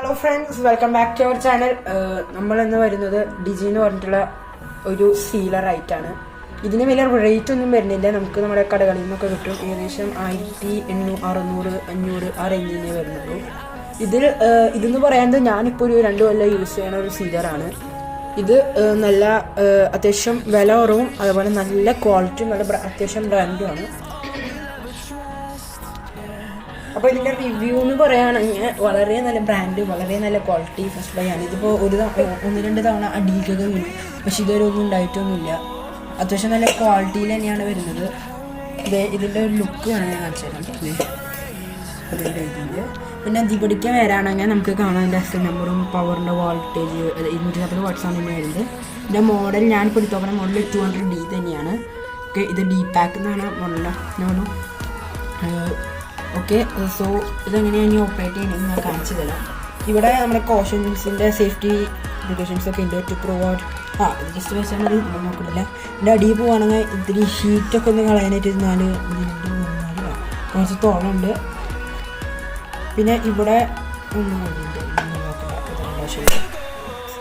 Hello friends, welcome back to our channel. നമ്മളിന്ന് വരുന്നത് ഡിജി എന്ന് പറഞ്ഞിട്ടുള്ള ഒരു സീലർ ആയിട്ടാണ്. ഇതിന് വലിയ റേറ്റ് ഒന്നും വരുന്നില്ല. നമുക്ക് നമ്മുടെ കടകളിൽ നിന്നൊക്കെ കിട്ടും. ഏകദേശം 1800, 600, 500 ആ റേഞ്ചിനെ വരുന്നുള്ളൂ. ഇതെന്ന് പറയുന്നത് ഞാനിപ്പോൾ ഒരു 2 കൊല്ലം യൂസ് ചെയ്യുന്ന ഒരു സീലറാണ്. ഇത് നല്ല അത്യാവശ്യം വില കുറവും അതുപോലെ നല്ല ക്വാളിറ്റിയും നല്ല അത്യാവശ്യം ബ്രാൻഡുമാണ്. അപ്പോൾ ഇതിൻ്റെ റിവ്യൂ എന്ന് പറയുകയാണെങ്കിൽ വളരെ നല്ല ബ്രാൻഡ്, വളരെ നല്ല ക്വാളിറ്റി, ഫസ്റ്റ് ബൈ ആണ്. ഇതിപ്പോൾ 1-2 തവണ അടിയിലൊക്കെ വീണു, പക്ഷേ ഇതുവരെ ഒന്നും ഉണ്ടായിട്ടൊന്നുമില്ല. അത്യാവശ്യം നല്ല ക്വാളിറ്റിയിൽ തന്നെയാണ് വരുന്നത്. ഇതിൻ്റെ ഒരു ലുക്ക് വേണം ഞാൻ കാണിച്ചു തരാം. അതിൻ്റെ ഇതിൻ്റെ പിന്നെ ദീപടിക്കാൻ വരാണെങ്കിൽ നമുക്ക് കാണാൻ എൻ്റെ എസ് നമ്പറും പവറിൻ്റെ വോൾട്ടേജ് 240 വാട്ട്സാണ് തന്നെ വരുന്നത്. ഇതിൻ്റെ മോഡൽ ഞാനിപ്പോൾ എടുത്തോക്കുന്ന മോഡൽ 200D തന്നെയാണ്. ഓക്കെ, ഇത് ഡി പാക്ക് എന്നാണ് മോഡലാണ്. ഓക്കെ, സോ ഇതെങ്ങനെയാണ് ഇനി ഓപ്പറേറ്റ് ചെയ്യുന്നത് ഞാൻ കാണിച്ചു തരാം. ഇവിടെ നമ്മുടെ കോഷൻസിൻ്റെ സേഫ്റ്റി പ്രിക്കോഷൻസ് ഒക്കെ ഉണ്ട് ടു പ്രൊവൈഡ്. ഇത് ജസ്റ്റ് വെച്ചാൽ മതി, നമ്മൾ നോക്കുന്നില്ല. ഇതിൻ്റെ അടിയിൽ പോവുകയാണെങ്കിൽ ഇത്തിരി ഹീറ്റൊക്കെ ഒന്ന് കളയാനായിട്ട് 4 കുറച്ച് തോളുണ്ട്. പിന്നെ ഇവിടെ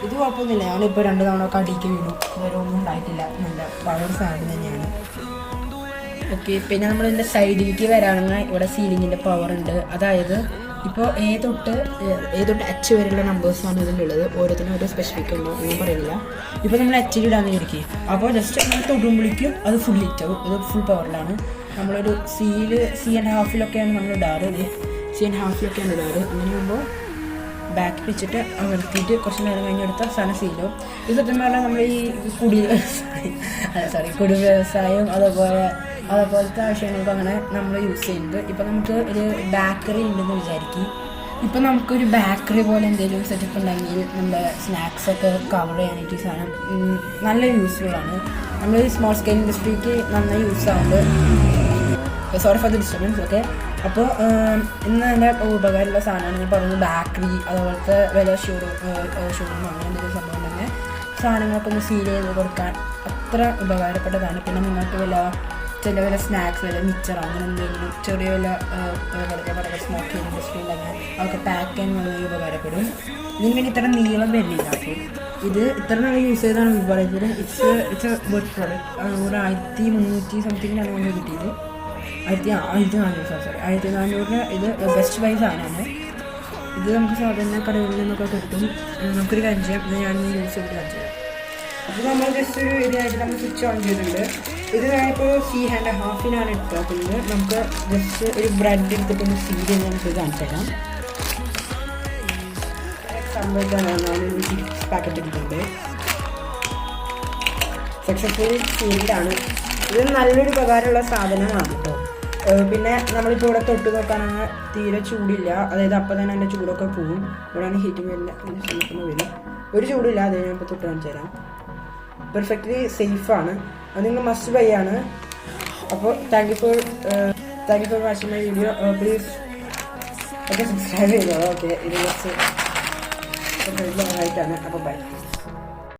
ഇത് കുഴപ്പമൊന്നുമില്ല. ഞാനിപ്പോൾ 2 തവണ ഒക്കെ അടിയിലേക്ക് വീണു, വേറെ ഒന്നും ഉണ്ടായിട്ടില്ല. നല്ല പവർ സാധനം തന്നെയാണ്. ഓക്കെ, പിന്നെ നമ്മളിതിൻ്റെ സൈഡിലേക്ക് വരാണെങ്കിൽ ഇവിടെ സീലിങ്ങിൻ്റെ പവർ ഉണ്ട്. അതായത് ഇപ്പോൾ ഏതൊട്ട് H വരെയുള്ള നമ്പേഴ്സാണ് ഇതിലുള്ളത്. ഓരോത്തിനും ഓരോ സ്പെസിഫിക് ഉണ്ടോ ഒന്നും പറയുന്നില്ല. ഇപ്പോൾ നമ്മൾ H ഇടാന്ന് വിചാരിക്കും, അപ്പോൾ ജസ്റ്റ് നമ്മൾ തൊടുമ്പോഴേക്കും അത് ഫുൾ ഹിറ്റ് ആവും. ഇത് ഫുൾ പവറിലാണ്. നമ്മളൊരു C&1/2 നമ്മൾ ഇടാറ്. C&1/2 ഇടാറ്. അങ്ങനെ ആകുമ്പോൾ ബാക്ക് വെച്ചിട്ട് അമർത്തിയിട്ട് കുറച്ച് നേരം കഴിഞ്ഞെടുത്ത സാധനം സീലും. ഇത് സത്യം പറഞ്ഞാൽ നമ്മൾ ഈ കുടി വ്യവസായം അതുപോലത്തെ ആവശ്യങ്ങൾക്ക് അങ്ങനെ നമ്മൾ യൂസ് ചെയ്യുന്നത്. ഇപ്പം നമുക്ക് ഒരു ബേക്കറി ഉണ്ടെന്ന് വിചാരിക്കും. ഇപ്പം നമുക്കൊരു ബേക്കറി പോലെ എന്തെങ്കിലും സെറ്റപ്പ് ഉണ്ടെങ്കിൽ നമ്മുടെ സ്നാക്സൊക്കെ കവർ ചെയ്യാനായിട്ട് ഈ സാധനം നല്ല യൂസ്ഫുള്ളാണ്. നമ്മൾ സ്മോൾ സ്കെയിൽ ഇൻഡസ്ട്രിക്ക് നന്നായി യൂസ് ആവുന്നത്. Sorry for the disturbance. Okay, അപ്പോൾ ഇന്ന് എൻ്റെ ഉപകാരമുള്ള സാധനമാണ് ഞാൻ പറഞ്ഞത്. ബേക്കറി അതുപോലത്തെ വില ഷോറൂം അങ്ങനെ എന്തെങ്കിലും സംഭവം തന്നെ സാധനങ്ങളൊക്കെ ഒന്ന് സീൽ ചെയ്ത് കൊടുക്കാൻ അത്ര ഉപകാരപ്പെട്ടതാണ്. പിന്നെ നിങ്ങൾക്ക് ചില സ്നാക്സ് വല്ല മിച്ചർ അങ്ങനെ എന്തെങ്കിലും ചെറിയ വളരെ സ്മോക്ക് ചെയ്യുന്ന ഇൻഡസ്ട്രി ഉണ്ടെങ്കിൽ അതൊക്കെ പാക്ക് ചെയ്യാൻ വളരെ ഉപകാരപ്പെടും. ഇതിന് പിന്നെ ഇത്ര നീളം വരുന്നില്ല. അപ്പോൾ ഇത് ഇത്ര നാളെ യൂസ് ചെയ്താണ് പറയുന്നത്. It's good product. 1300 സംതിങ്ങിനാണ് നമ്മൾ കിട്ടിയത്. 1400 ഇത് ബെസ്റ്റ് പ്രൈസ് സാധനമാണ്. ഇത് നമുക്ക് സാധാരണ കടകളിൽ നിന്നൊക്കെ കിട്ടും. നമുക്കൊരു കാര്യം ചെയ്യാം, ഇത് ഞാനിന്ന് യൂസ് ചെയ്തിട്ട് കാണിച്ചു തരാം. അപ്പോൾ നമ്മൾ ജസ്റ്റ് ഒരു ഇതിനായിട്ട് നമ്മൾ സ്വിച്ച് ഓൺ ചെയ്തിട്ടുണ്ട്. ഇത് ഞാനിപ്പോൾ C&1/2 എടുത്താക്കുന്നത്. നമുക്ക് ജസ്റ്റ് ഒരു ബ്രെഡ് എടുത്തിട്ടൊന്ന് സീൽ ചെയ്ത് നമുക്ക് കാണിച്ചു തരാം. ഞാനൊരു 6 പാക്കറ്റ് എടുത്തിട്ടുണ്ട്. സക്സസ്ഫുള്ളി സീൽഡാണ്. ഇത് നല്ലൊരു ഉപകാരമുള്ള സാധനമാണ് കേട്ടോ. പിന്നെ നമ്മളിപ്പോൾ ഇവിടെ തൊട്ട് നോക്കാനാണ് തീരെ ചൂടില്ല. അതായത് അപ്പം തന്നെ എൻ്റെ ചൂടൊക്കെ പോവും. ഇവിടെയാണ് ഹീറ്റിംഗ് വരില്ല, പിന്നെ സീറ്റുമ്പോൾ വരും. ഒരു ചൂടില്ല. അത് ഞാൻ ഇപ്പോൾ തൊട്ട് കാണിച്ചു തരാം. പെർഫെക്റ്റ്ലി സേഫാണ്. അത് നിങ്ങൾ മസ്റ്റ് ബൈ ആണ്. അപ്പോൾ thank you for watching my video. Please ഒക്കെ സബ്സ്ക്രൈബ് ചെയ്തോ. ഓക്കെ, ഇത് കുറച്ച് ആയിട്ടാണ്. അപ്പോൾ ബൈ.